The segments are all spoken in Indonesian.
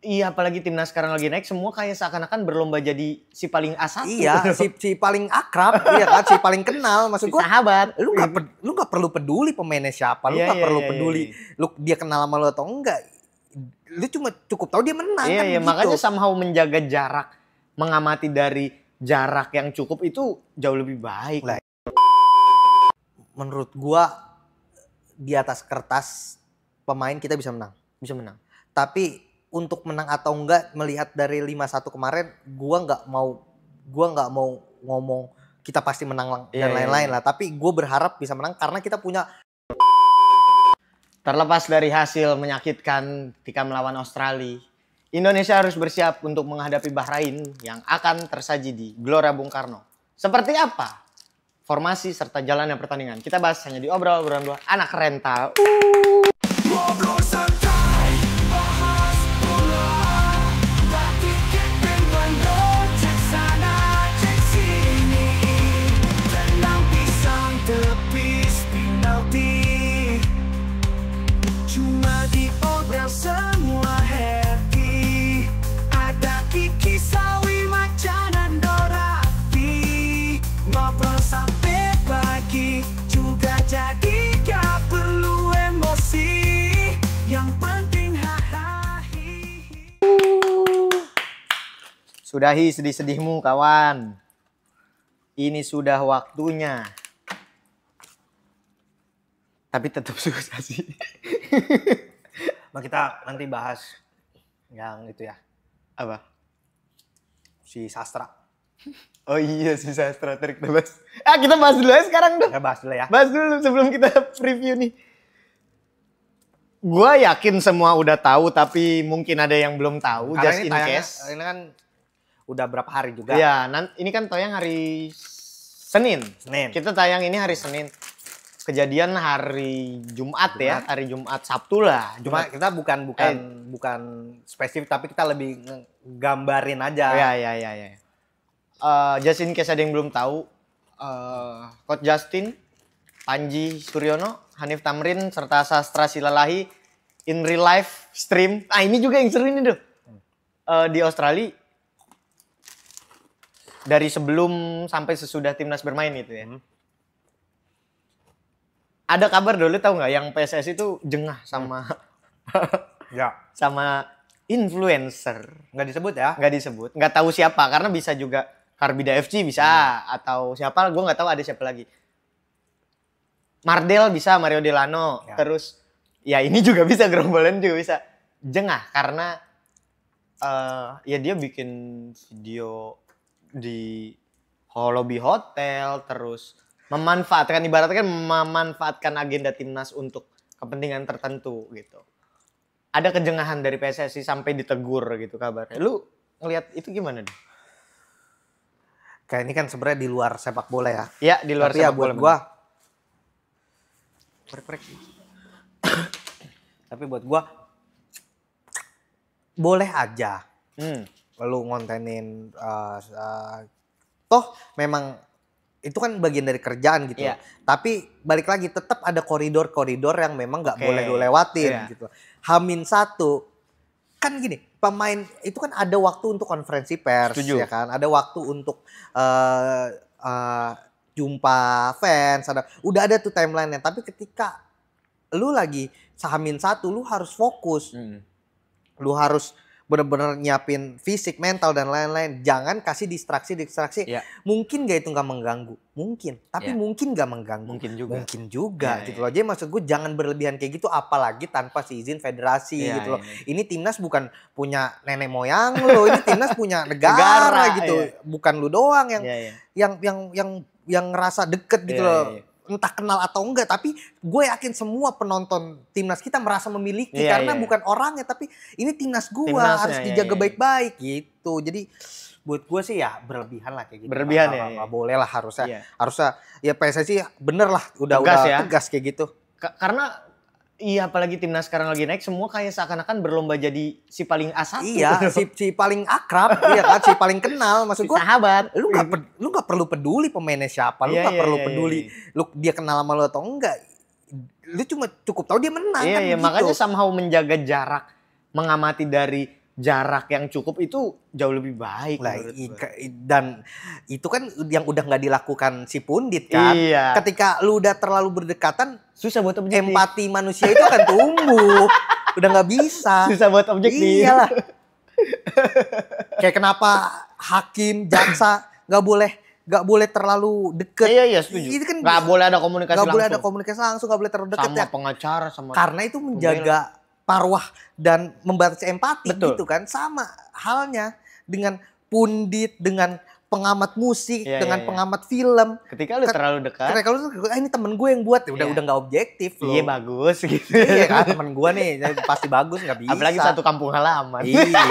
Iya, apalagi timnas sekarang lagi naik, semua kayak seakan-akan berlomba jadi si paling A1. Iya, si paling akrab, iya kan, si paling kenal. Maksud gue, sahabat. Lu nggak perlu peduli pemainnya siapa, lu nggak perlu peduli lu dia kenal sama lu atau enggak. Lu cuma cukup tahu dia menang kan begitu. Makanya somehow menjaga jarak, mengamati dari jarak yang cukup itu jauh lebih baik. Lah, menurut gua di atas kertas pemain kita bisa menang. Tapi untuk menang atau enggak melihat dari 5-1 kemarin, gua nggak mau ngomong kita pasti menang dan lain-lain lah. Tapi gue berharap bisa menang karena kita punya. Terlepas dari hasil menyakitkan ketika melawan Australia, Indonesia harus bersiap untuk menghadapi Bahrain yang akan tersaji di Gelora Bung Karno. Seperti apa formasi serta jalannya pertandingan? Kita bahas hanya di obrolan dua anak rental. Sudahi sedih-sedihmu kawan. Ini sudah waktunya. Tapi tetap susah sih. Nah, kita nanti bahas yang itu ya. Apa? Si Sastra. Oh iya, si Sastra. Kita bahas. Kita bahas dulu ya sekarang dong. Kita bahas dulu ya. Bahas dulu sebelum kita review nih. Gua yakin semua udah tahu, tapi mungkin ada yang belum tahu. Karena just in case. Ini kan udah berapa hari juga. Iya, ini kan tayang hari Senin. Kita tayang ini hari Senin. Kejadian hari Jumat ya, hari Jumat Sabtu lah. Cuma kita bukan spesifik, tapi kita lebih gambarin aja. Iya. Just in case ada yang belum tahu, Coach Justin, Panji Suryono, Hanif Tamrin, serta Sastra Silalahi in real life stream. Ini juga yang seru ini tuh. Di Australia. Dari sebelum sampai sesudah timnas bermain itu ya. Ada kabar dulu tahu nggak yang PSSI itu jengah sama sama influencer. Nggak disebut ya? Nggak disebut. Nggak tahu siapa karena bisa juga Karbida FC bisa atau siapa, gue nggak tahu ada siapa lagi. Mardel bisa, Mario Delano. Terus ya ini juga bisa, Gerombolan juga bisa. Jengah karena ya dia bikin video di lobby hotel, terus memanfaatkan agenda timnas untuk kepentingan tertentu gitu. Ada kejengahan dari PSSI sampai ditegur gitu kabarnya. Lu ngelihat itu gimana deh? Kayak ini kan sebenarnya di luar sepak bola ya. Iya, di luar sepak bola. Tapi buat gua boleh aja. Lu ngontenin toh memang itu kan bagian dari kerjaan gitu. Tapi balik lagi tetap ada koridor-koridor yang memang nggak boleh lu lewatin gitu. H-1 kan gini, pemain itu kan ada waktu untuk konferensi pers. Setuju. Ya kan, ada waktu untuk jumpa fans, udah ada tuh timeline-nya. Tapi ketika lu lagi H-1 lu harus fokus. Lu harus benar-benar nyiapin fisik, mental dan lain-lain. Jangan kasih distraksi. Mungkin gak itu nggak mengganggu? Mungkin. Tapi mungkin nggak mengganggu. Mungkin juga gitu loh. Jadi maksud gue jangan berlebihan kayak gitu, apalagi tanpa si izin federasi gitu loh. Ini timnas bukan punya nenek moyang lo, ini timnas punya negara gitu. Bukan lu doang yang ngerasa deket gitu loh. Entah kenal atau enggak, tapi gue yakin semua penonton timnas kita merasa memiliki karena bukan orangnya, tapi ini timnas gue harus dijaga baik-baik gitu. Jadi buat gue sih ya berlebihan lah kayak gitu. Berlebihan nggak boleh lah, harusnya ya PSSI bener lah udah tegas kayak gitu. Karena iya, apalagi timnas sekarang lagi naik, semua kayak seakan-akan berlomba jadi si paling A1. Iya, si paling akrab, iya kan, si paling kenal. Maksud gue, sahabat. Lu nggak perlu peduli pemainnya siapa, lu nggak perlu peduli lu dia kenal sama lu atau enggak. Lu cuma cukup tahu dia menang kan. Makanya somehow menjaga jarak, mengamati dari jarak yang cukup itu jauh lebih baik Lah, menurut gua. dan itu kan yang udah nggak dilakukan si Pundit kan. Iya. Ketika lu udah terlalu berdekatan, Susah buat objektif. empati manusia itu akan tumbuh. Udah nggak bisa. Susah buat objektif. Iyalah. Kayak kenapa hakim, jaksa nggak boleh terlalu deket. Iya setuju. Itu kan Nggak boleh ada komunikasi nggak langsung. boleh ada komunikasi langsung, nggak boleh terlalu deket sama ya. pengacara sama. Karena itu menjaga marwah dan membatasi empati. Betul. Gitu kan. Sama halnya dengan Pundit, dengan pengamat musik, Iya, dengan iya. pengamat film. Ketika lu terlalu dekat. Karena kalau ini temen gue yang buat, udah Iya. nggak objektif loh. Iya bagus gitu. Iya kan, temen gue nih pasti bagus, nggak bisa. Apalagi satu kampung halaman. Iya.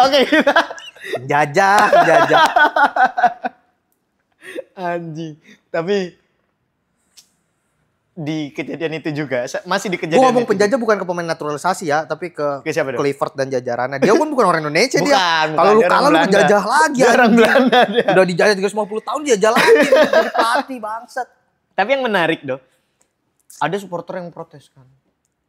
Oke kita. Jajah. Anjing. Tapi di kejadian itu juga masih di Gue kejadian ngomong itu. penjajah bukan ke pemain naturalisasi ya, tapi ke Ke siapa dong? Clifford dan jajarannya. Dia pun bukan orang Indonesia dia. Bukan, Kalau lu dia orang kalah lu Belanda. dijajah lagi. Dia orang anjing. Belanda dia. Udah dijajah 350 tahun dijajah lagi jadi pelatih bangsat. Tapi yang menarik dong, ada supporter yang protes kan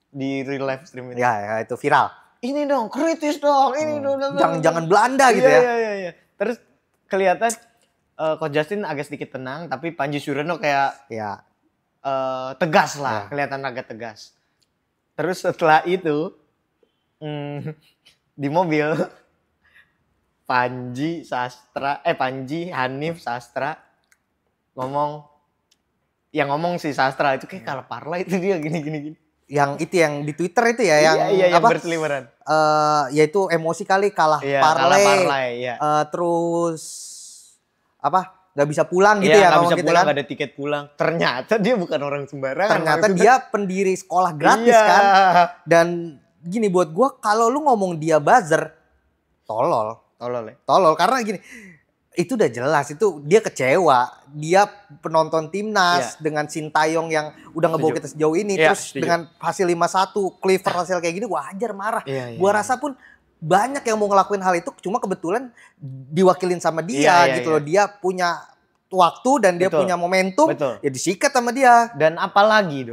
di real live stream ini. Ya itu viral. Ini dong, kritis dong, ini dong. Jangan Belanda gitu ya. Iya. Terus kelihatan Coach Justin agak sedikit tenang, tapi Panji Suryono kayak Ya. tegas lah, kelihatan agak tegas. Terus setelah itu di mobil Panji Hanif Sastra ngomong si Sastra itu kayak kalah parla itu dia gini. Yang itu yang di Twitter itu ya yang Iya, yang apa? berseliweran. Yaitu emosi kali kalah Iya, parlay. kalah parlay, iya. Terus apa? Nggak bisa pulang gitu Iya, ya nggak ngomong bisa gitu pulang, kan. nggak ada tiket pulang. Ternyata dia bukan orang sembarangan. Ternyata maksudnya. dia pendiri sekolah gratis Iya. kan. Dan gini buat gua kalau lu ngomong dia buzzer tolol karena gini itu udah jelas itu dia kecewa, dia penonton timnas dengan Sintayong yang udah ngebawa kita sejauh ini terus dengan hasil 5-1 Clifford hasil kayak gini wajar marah. Gua rasa pun banyak yang mau ngelakuin hal itu cuma kebetulan diwakilin sama dia gitu loh. Dia punya waktu dan dia punya momentum ya disikat sama dia. Dan apalagi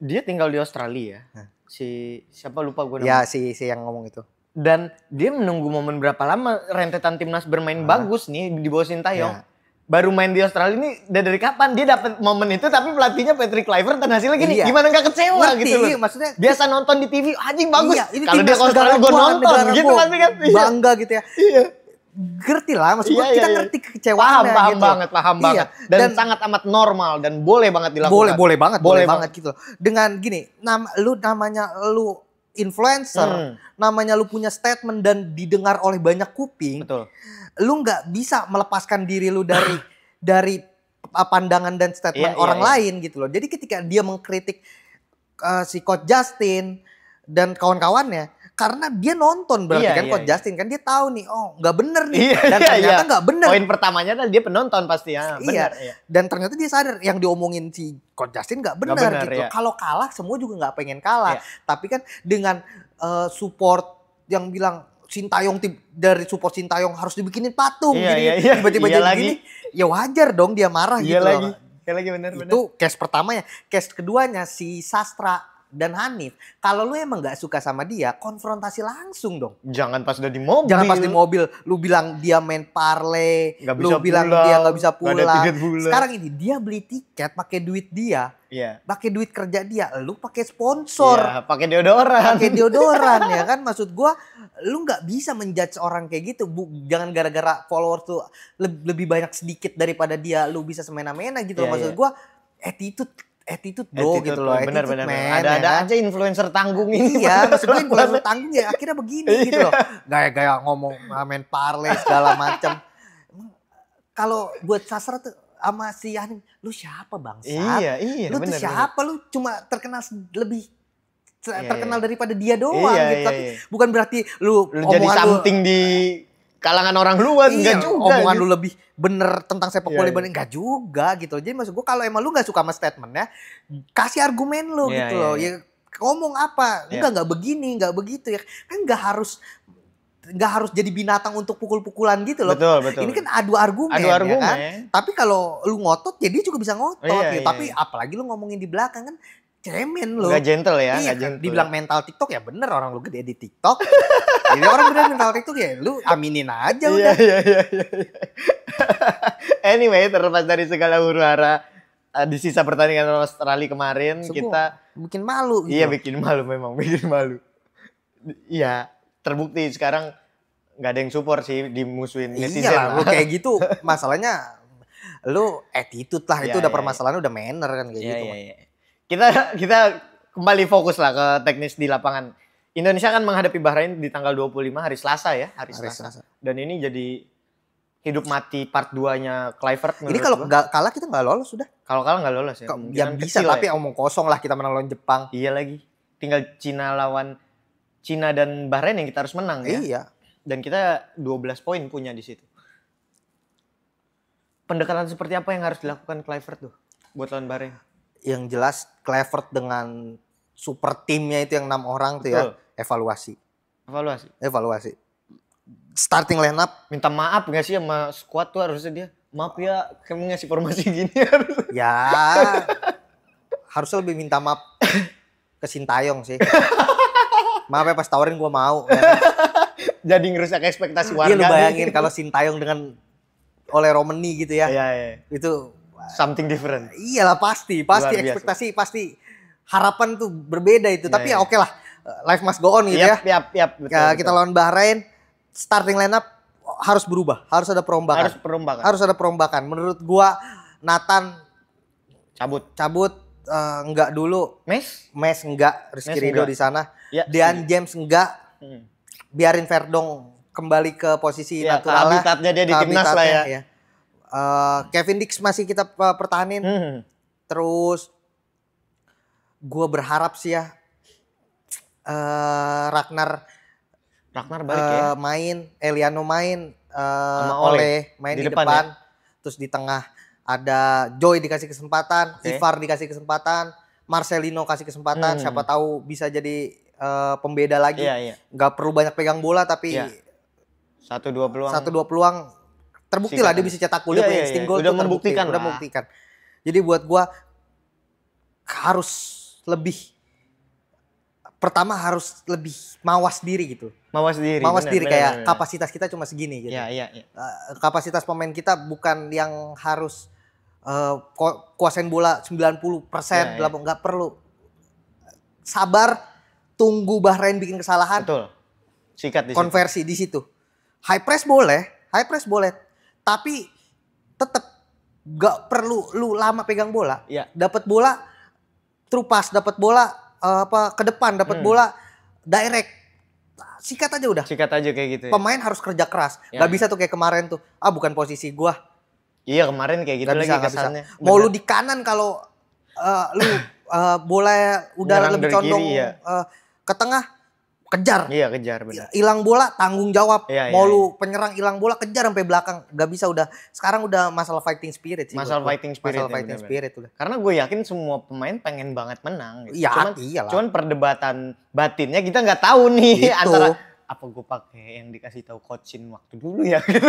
dia tinggal di Australia. Si siapa lupa gue namanya. Ya si yang ngomong itu. Dan dia menunggu momen berapa lama rentetan timnas bermain bagus nih di bawah Sintayong. Baru main di Australia ini dari kapan dia dapat momen itu tapi pelatihnya Patrick Kluivert dan hasilnya gini. Gimana gak kecewa gitu loh. Maksudnya biasa nonton di TV anjing bagus. Kalau dia ke Australia gue nonton gitu pasti kan. Bangga gitu ya. Iya. Ngerti lah maksud gue kita ngerti kekecewaannya paham gitu. Paham banget. Dan sangat amat normal dan boleh banget dilakukan. Boleh banget gitu loh. Dengan gini, namanya lu influencer, namanya lu punya statement dan didengar oleh banyak kuping. Betul. Lu nggak bisa melepaskan diri lu dari pandangan dan statement orang lain gitu loh. Jadi ketika dia mengkritik si Coach Justin dan kawan-kawannya, karena dia nonton berarti kan Coach Justin kan dia tahu nih, oh nggak bener nih dan ternyata nggak bener. Poin pertamanya adalah dia penonton pasti ya. Benar. Dan ternyata dia sadar yang diomongin si Coach Justin nggak benar gitu. Kalau kalah semua juga nggak pengen kalah. Tapi kan dengan support yang bilang Sintayong dari support Sintayong harus dibikinin patung tiba-tiba jadi gini, ya wajar dong dia marah gitu loh. Iya lagi benar. Itu case pertamanya. Case keduanya si Sastra dan Hanif, kalau lu emang gak suka sama dia, konfrontasi langsung dong. Jangan pas udah di mobil. Jangan pas di mobil, lu bilang dia main parlay, lu bilang dia gak bisa pulang. Sekarang ini dia beli tiket pakai duit dia, pakai duit kerja dia, lu pakai sponsor, pakai deodoran, ya kan? Maksud gua, lu nggak bisa menjudge orang kayak gitu. Jangan gara-gara followers tuh lebih banyak sedikit daripada dia, lu bisa semena-mena gitu. Maksud gua, attitude bro gitu loh. Bener. Ada aja influencer tanggung ini. Iya, maksud gue influencer tanggung ya akhirnya begini gitu loh. Gaya-gaya ngomong main parlay segala macam. Kalau buat Sastra tuh sama si Hanif, lu siapa bangsat? Iya. Lu tuh siapa? Lu cuma terkenal lebih terkenal daripada dia doang gitu. Tapi bukan berarti lu jadi something di kalangan orang luar, enggak juga. Omongan lu lebih bener tentang sepak bola enggak juga gitu. Jadi maksud gue kalau emang lu gak suka sama statementnya, kasih argumen lu gitu loh. Ya ngomong apa? Enggak begini, enggak begitu ya. Kan enggak harus jadi binatang untuk pukul-pukulan gitu loh. Betul. Ini kan adu argumen. Ya kan? Tapi kalau lu ngotot ya dia juga bisa ngotot gitu. Tapi apalagi lu ngomongin di belakang kan cemen lu. Nggak gentle ya, Iya, nggak gentle. dibilang mental TikTok ya bener, orang lu gede di TikTok. Jadi orang bener mental TikTok ya lu aminin aja udah. Iya. Anyway, terlepas dari segala huru-hara di sisa pertandingan Australia kemarin, kita bikin malu gitu. Iya, bikin malu memang, bikin malu. Iya, terbukti sekarang nggak ada yang support sih, dimusuhin netizen. Iya lah, lu kayak gitu masalahnya lu attitude lah, itu udah permasalahan, udah manner kan kayak gitu. Iya. Kita kembali fokus lah ke teknis di lapangan. Indonesia kan menghadapi Bahrain di tanggal 25 hari Selasa ya, hari Selasa. Dan ini jadi hidup mati part 2-nya Kluivert. Ini kalau nggak kalah kita nggak lolos sudah. Kalau kalah nggak lolos ya. Ya bisa, tapi omong kosong lah kita menang lawan Jepang. Iya lagi. Tinggal Cina dan Bahrain yang kita harus menang ya. Iya. Dan kita 12 poin punya di situ. Pendekatan seperti apa yang harus dilakukan Kluivert tuh buat lawan Bahrain? Yang jelas Kluivert dengan super timnya itu yang 6 orang tuh ya, evaluasi. Starting lineup, minta maaf gak sih sama squad tuh harusnya dia? Maaf ya, kami ngasih formasi gini ya harusnya lebih minta maaf ke Sintayong sih. Maaf ya pas tawarin gue mau. Ya. Jadi ngerusak ekspektasi warga. Iya, lu bayangin kalau Sintayong dengan oleh Romani gitu ya. Iya. Itu something different. Iyalah pasti ekspektasi, pasti harapan tuh berbeda itu. Tapi ya oke lah, life must go on gitu ya. Betul. Kita lawan Bahrain, starting lineup harus berubah, harus ada perombakan. Menurut gua Nathan cabut enggak dulu. Mes enggak, Rizky Ridho di sana. Ya, Dean James enggak. Biarin Verdong kembali ke posisi naturalnya. Habitatnya dia di timnas lah ya. Kevin Dix masih kita pertahanin. Terus gue berharap sih ya Ragnar balik ya. Eliano main, Oleh main di depan. Ya? Terus di tengah ada Joy dikasih kesempatan, Ivar dikasih kesempatan, Marcelino kasih kesempatan. Siapa tahu bisa jadi pembeda lagi. Gak perlu banyak pegang bola tapi 1-2 peluang terbukti lah dia bisa cetak gol, punya insting gol, udah membuktikan. Jadi buat gua harus lebih mawas diri gitu. Mawas diri kayak kapasitas kita cuma segini gitu. Iya. Kapasitas pemain kita bukan yang harus kuasain bola 90%, nggak perlu. Sabar, tunggu Bahrain bikin kesalahan. Betul. Sikat di konversi di situ. High press boleh, tapi tetap gak perlu lu lama pegang bola. Dapat bola through pass, dapat bola ke depan, dapat bola direct. Sikat aja udah. Sikat aja kayak gitu. Pemain harus kerja keras. Gak bisa tuh kayak kemarin tuh. Bukan posisi gua. Iya, kemarin kayak gitu lagi kesannya. Mau lu di kanan kalau lu bola udah lebih condong ke tengah, kejar. Iya, kejar benar. Hilang bola tanggung jawab. Mau lu penyerang hilang bola kejar sampai belakang. Gak bisa udah. Sekarang udah masalah fighting spirit sih. Masalah fighting spirit udah. Karena gue yakin semua pemain pengen banget menang gitu. Iyalah. Cuman perdebatan batinnya kita nggak tahu nih antara apa gue pakai yang dikasih tahu coachin waktu dulu ya gitu.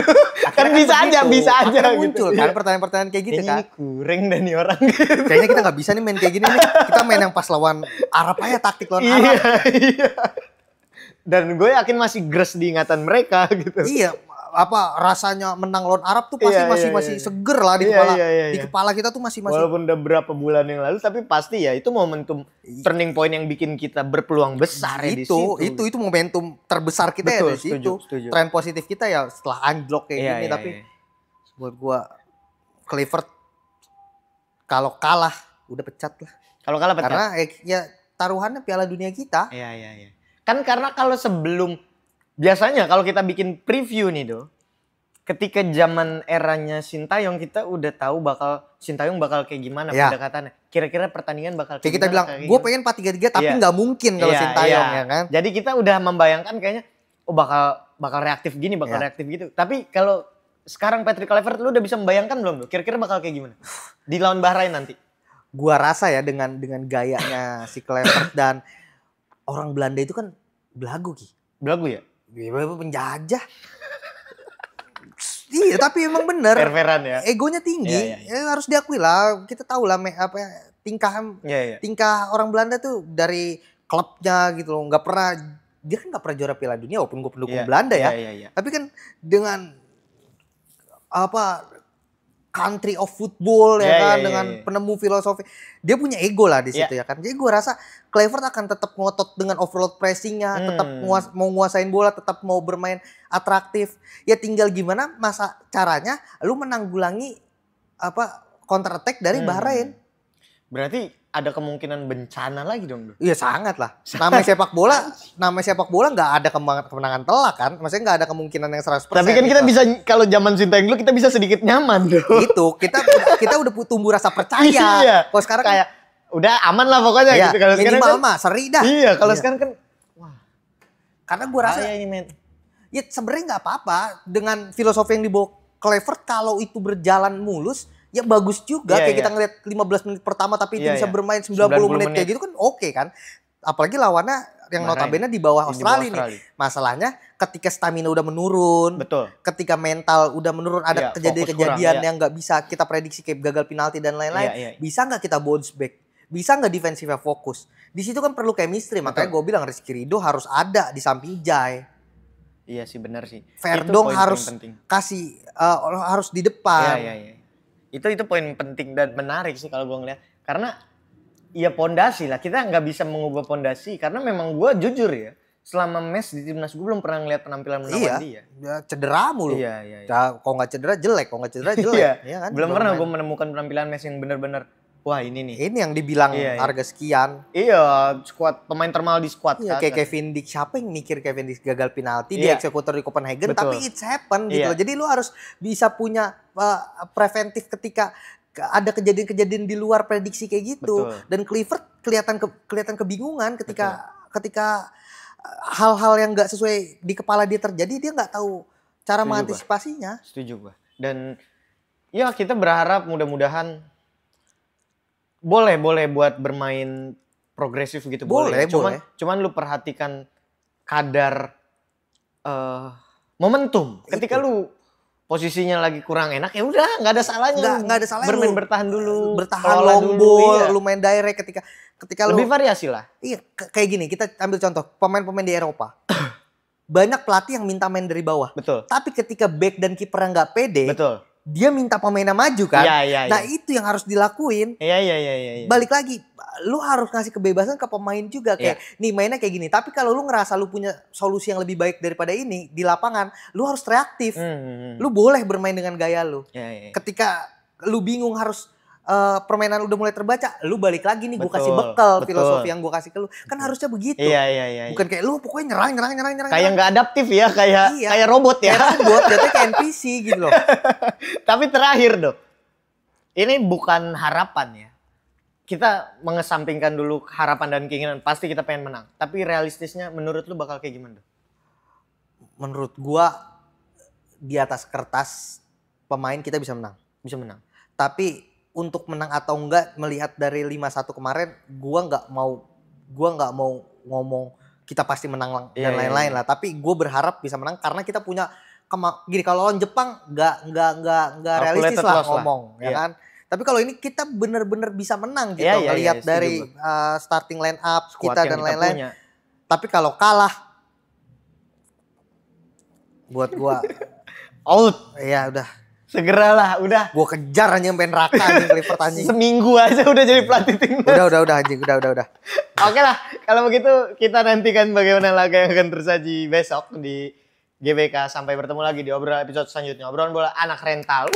Kan bisa aja muncul gitu. Kan pertanyaan-pertanyaan kayak gitu kan. Ini kurang dan nih orang gitu. Kayaknya kita nggak bisa nih main kayak gini nih. Kita main yang pas lawan Arab aja, taktik lawan Arab. Iya. Dan gue yakin masih gres di ingatan mereka gitu. Iya, rasanya menang lawan Arab tuh pasti masih seger lah di kepala. Di kepala kita tuh masih. Walaupun udah berapa bulan yang lalu, tapi pasti ya itu momentum turning point yang bikin kita berpeluang besar di situ. Itu momentum terbesar kita. Betul, ya di situ. Setuju. Tren positif kita ya setelah anjlok kayak gini, tapi buat gua Kluivert kalau kalah udah pecat lah. Kalau kalah pecat. Karena ya taruhannya Piala Dunia kita. Iya. Kan karena kalau sebelum biasanya kalau kita bikin preview nih ketika zaman eranya Sintayong kita udah tahu Sintayong bakal kayak gimana pendekatannya. Kira-kira pertandingan bakal kayak kita bilang, gue pengen 4-3-3 tapi nggak mungkin kalau Sintayong ya kan. Jadi kita udah membayangkan kayaknya bakal reaktif gini, reaktif gitu. Tapi kalau sekarang Patrick Kluivert lu udah bisa membayangkan belum kira-kira bakal kayak gimana di lawan Bahrain nanti? Gua rasa ya dengan gayanya si Kluivert dan orang Belanda itu kan belagu ya? Penjajah. Iya, tapi emang bener. Fair-fairan ya. Egonya tinggi. Iya, iya. Ya, harus diakui lah. Kita tahu lah tingkah Iya, iya. tingkah orang Belanda tuh dari klubnya gitu loh. Dia kan nggak pernah juara Piala Dunia walaupun gue pendukung Iya, Belanda ya. iya. Tapi kan dengan country of football ya kan, dengan penemu filosofi, dia punya ego lah di situ ya kan. Jadi gue rasa Kluivert akan tetap ngotot dengan overload pressingnya, tetap mau nguasain bola, tetap mau bermain atraktif. Ya tinggal gimana caranya lu menanggulangi counter attack dari Bahrain. Berarti ada kemungkinan bencana lagi dong. Iya sangat lah. Namanya sepak bola nggak ada kemenangan telak kan. Maksudnya nggak ada kemungkinan yang 100%. Tapi kan kita bisa, kalau zaman Sintayong dulu kita bisa sedikit nyaman dong. Itu kita udah tumbuh rasa percaya. Iya. Kalau sekarang kayak udah aman lah pokoknya gitu. Kalau sekarang minimal kan, seri dah. Iya, kalau sekarang kan wah. Karena gue rasa ini men. Ya sebenarnya nggak apa-apa dengan filosofi yang dibawa Kluivert, kalau itu berjalan mulus ya bagus juga. Kayak kita ngeliat 15 menit pertama tapi itu bisa bermain 90 menit kayak gitu kan oke kan. Apalagi lawannya yang notabene di bawah Australia nih. Masalahnya ketika stamina udah menurun, ketika mental udah menurun, ada kejadian-kejadian yang nggak bisa kita prediksi kayak gagal penalti dan lain-lain. Bisa nggak kita bounce back? Bisa nggak defensifnya fokus? Di situ kan perlu chemistry. Makanya gue bilang Rizky Ridho harus ada di samping Jai. Iya sih, benar sih. Verdong harus kasih harus di depan. Iya. Itu poin penting dan menarik sih kalau gue ngeliat. Karena ya pondasi lah, kita nggak bisa mengubah pondasi. Karena memang gue jujur ya, selama mes di timnas gue belum pernah ngeliat penampilan menawan dia. Iya, cedera mulu. Iya. Kalau nggak cedera jelek, Iya kan? Belum pernah gue menemukan penampilan mes yang benar-benar wah ini nih. Ini yang dibilang harga sekian. Iya, skuad pemain termal di skuad. Iya, kayak Kevin Dix. Siapa yang mikir Kevin Dix gagal penalti di eksekutor di Copenhagen? Betul. Tapi it's happen gitu. Jadi lu harus bisa punya preventif ketika ada kejadian-kejadian di luar prediksi kayak gitu. Betul. Dan Kluivert kelihatan kebingungan ketika hal-hal yang nggak sesuai di kepala dia terjadi, dia nggak tahu cara mengantisipasinya. Setuju gua. Dan ya kita berharap mudah-mudahan boleh buat bermain progresif gitu, boleh. Cuman lu perhatikan kadar momentum. Ketika lu posisinya lagi kurang enak, ya udah nggak ada salahnya. Nggak ada salahnya. Bertahan dulu. Bertahan long ball, lu main direct ketika lebih variasi lah. Iya, kayak gini, kita ambil contoh pemain-pemain di Eropa. Banyak pelatih yang minta main dari bawah. Betul. Tapi ketika back dan kipernya nggak pede, dia minta pemainnya maju kan. Iya. Nah itu yang harus dilakuin. Iya. Balik lagi, lu harus ngasih kebebasan ke pemain juga. Kayak nih mainnya kayak gini. Tapi kalau lu ngerasa lu punya solusi yang lebih baik daripada ini di lapangan, lu harus reaktif. Lu boleh bermain dengan gaya lu. Ketika lu bingung harus permainan udah mulai terbaca, lu balik lagi nih, gue kasih bekal filosofi yang gue kasih ke lu. Kan harusnya begitu. Iya. Bukan kayak lu pokoknya nyerang. Kayak nggak adaptif ya, kayak robot ya. Kayak robot, jatuhnya kayak NPC gitu loh. Tapi terakhir dong, ini bukan harapan ya. Kita mengesampingkan dulu harapan dan keinginan, pasti kita pengen menang. Tapi realistisnya menurut lu bakal kayak gimana? Menurut gua di atas kertas pemain kita bisa menang. Tapi untuk menang atau enggak, melihat dari 5-1 kemarin, gua nggak mau ngomong kita pasti menang dan lain-lain lah. Tapi gue berharap bisa menang karena kita punya gini, kalau lawan Jepang nggak realistis lah ngomong, ya kan. Tapi kalau ini kita bener-bener bisa menang gitu, ngelihat dari starting line up kita dan lain-lain. Tapi kalau kalah, buat gua out. Ya udah. Segeralah, udah. Gue kejar aja sampai neraka anjing, Kluivert anjing. Seminggu aja udah jadi pelatih timnas. Udah anjing, udah. Oke lah, kalau begitu kita nantikan bagaimana laga yang akan tersaji besok di GBK. Sampai bertemu lagi di obrolan episode selanjutnya. Obrolan bola anak rental.